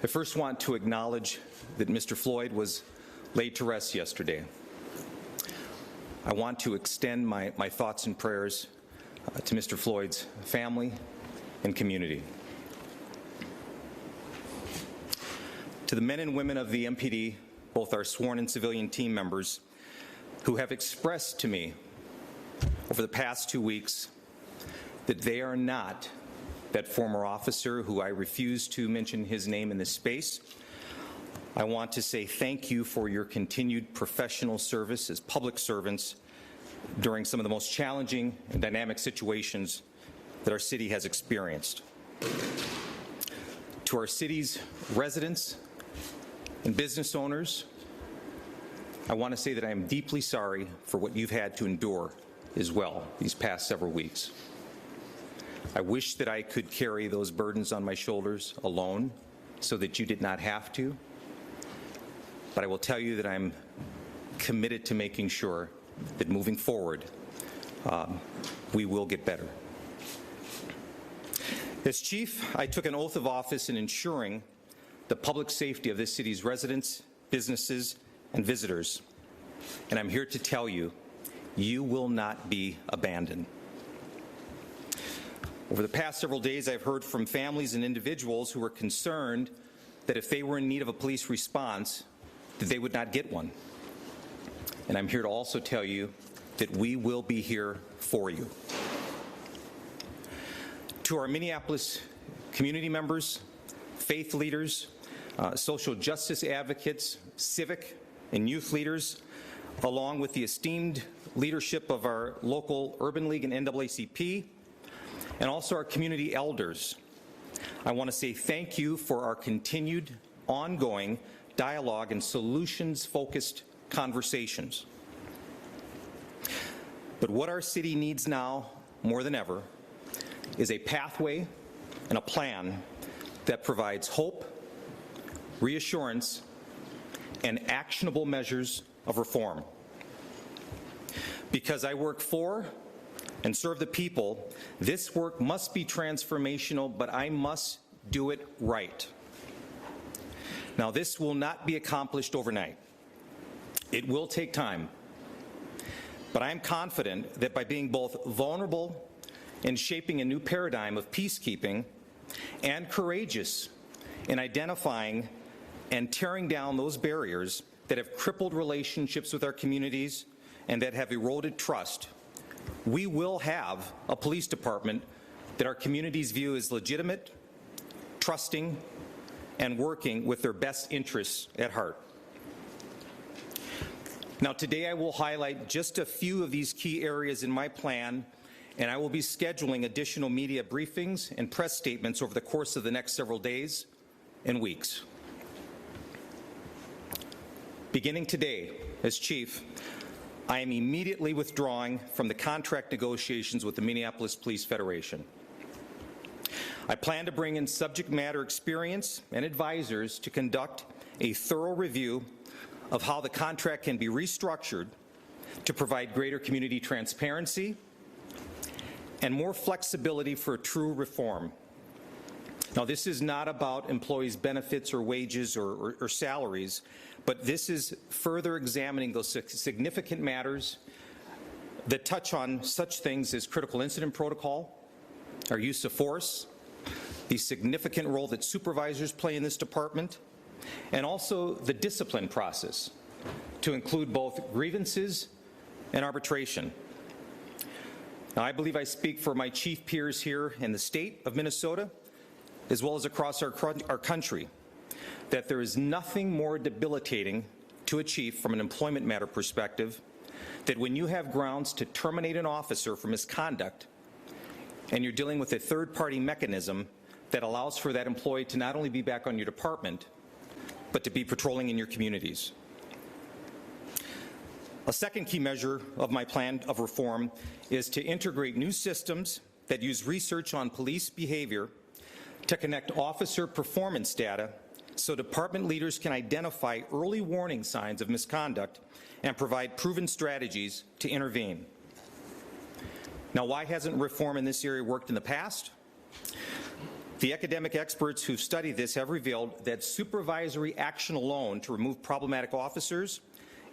I first want to acknowledge that Mr. Floyd was laid to rest yesterday. I want to extend my thoughts and prayers to Mr. Floyd's family and community. To the men and women of the MPD, both our sworn and civilian team members, who have expressed to me over the past 2 weeks that they are not that former officer who I refuse to mention his name in this space, I want to say thank you for your continued professional service as public servants during some of the most challenging and dynamic situations that our city has experienced. To our city's residents and business owners, I want to say that I am deeply sorry for what you've had to endure as well these past several weeks. I wish that I could carry those burdens on my shoulders alone so that you did not have to, but I will tell you that I'm committed to making sure that moving forward, we will get better. As chief, I took an oath of office in ensuring the public safety of this city's residents, businesses, and visitors, and I'm here to tell you, you will not be abandoned. Over the past several days, I've heard from families and individuals who were concerned that if they were in need of a police response, that they would not get one. And I'm here to also tell you that we will be here for you. To our Minneapolis community members, faith leaders, social justice advocates, civic and youth leaders, along with the esteemed leadership of our local Urban League and NAACP, and also our community elders, I want to say thank you for our continued, ongoing dialogue and solutions-focused conversations. But what our city needs now, more than ever, is a pathway and a plan that provides hope, reassurance, and actionable measures of reform. Because I work for and serve the people, this work must be transformational, but I must do it right. Now, this will not be accomplished overnight. It will take time. But I am confident that by being both vulnerable in shaping a new paradigm of peacekeeping and courageous in identifying and tearing down those barriers that have crippled relationships with our communities and that have eroded trust, we will have a police department that our communities view as legitimate, trusting, and working with their best interests at heart. Now, today I will highlight just a few of these key areas in my plan, and I will be scheduling additional media briefings and press statements over the course of the next several days and weeks. Beginning today, as chief, I am immediately withdrawing from the contract negotiations with the Minneapolis Police Federation. I plan to bring in subject matter experience and advisors to conduct a thorough review of how the contract can be restructured to provide greater community transparency and more flexibility for a true reform. Now, this is not about employees' benefits or wages or salaries, but this is further examining those significant matters that touch on such things as critical incident protocol, our use of force, the significant role that supervisors play in this department, and also the discipline process to include both grievances and arbitration. Now, I believe I speak for my chief peers here in the state of Minnesota, as well as across our country, that there is nothing more debilitating to a chief from an employment matter perspective that when you have grounds to terminate an officer for misconduct and you're dealing with a third-party mechanism that allows for that employee to not only be back on your department, but to be patrolling in your communities. A second key measure of my plan of reform is to integrate new systems that use research on police behavior to connect officer performance data so department leaders can identify early warning signs of misconduct and provide proven strategies to intervene. Now, why hasn't reform in this area worked in the past? The academic experts who've studied this have revealed that supervisory action alone to remove problematic officers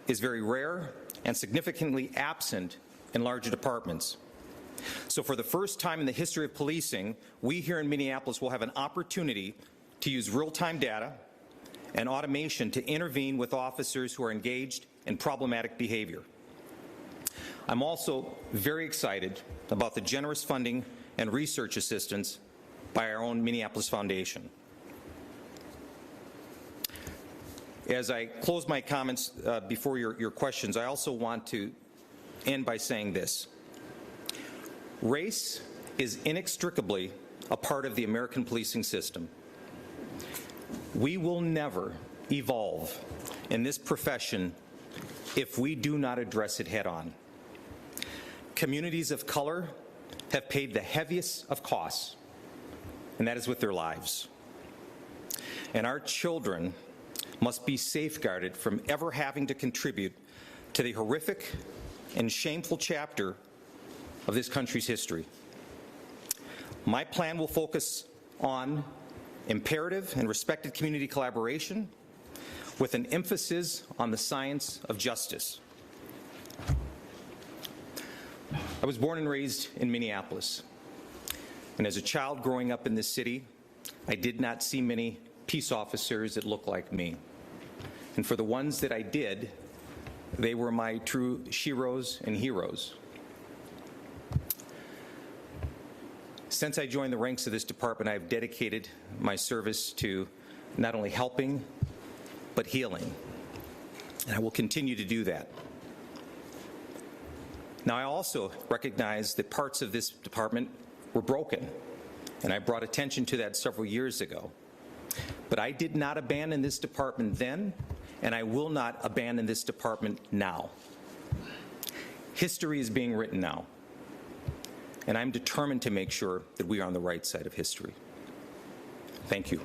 is very rare and significantly absent in larger departments. So for the first time in the history of policing, we here in Minneapolis will have an opportunity to use real-time data and automation to intervene with officers who are engaged in problematic behavior. I'm also very excited about the generous funding and research assistance by our own Minneapolis Foundation. As I close my comments before your questions, I also want to end by saying this. Race is inextricably a part of the American policing system. We will never evolve in this profession if we do not address it head-on. Communities of color have paid the heaviest of costs, and that is with their lives. And our children must be safeguarded from ever having to contribute to the horrific and shameful chapter of this country's history. My plan will focus on imperative and respected community collaboration with an emphasis on the science of justice. I was born and raised in Minneapolis, and as a child growing up in this city, I did not see many peace officers that looked like me. And for the ones that I did, they were my true sheroes and heroes. Since I joined the ranks of this department, I've dedicated my service to not only helping, but healing. And I will continue to do that. Now, I also recognize that parts of this department were broken, and I brought attention to that several years ago. But I did not abandon this department then, and I will not abandon this department now. History is being written now, and I'm determined to make sure that we are on the right side of history. Thank you.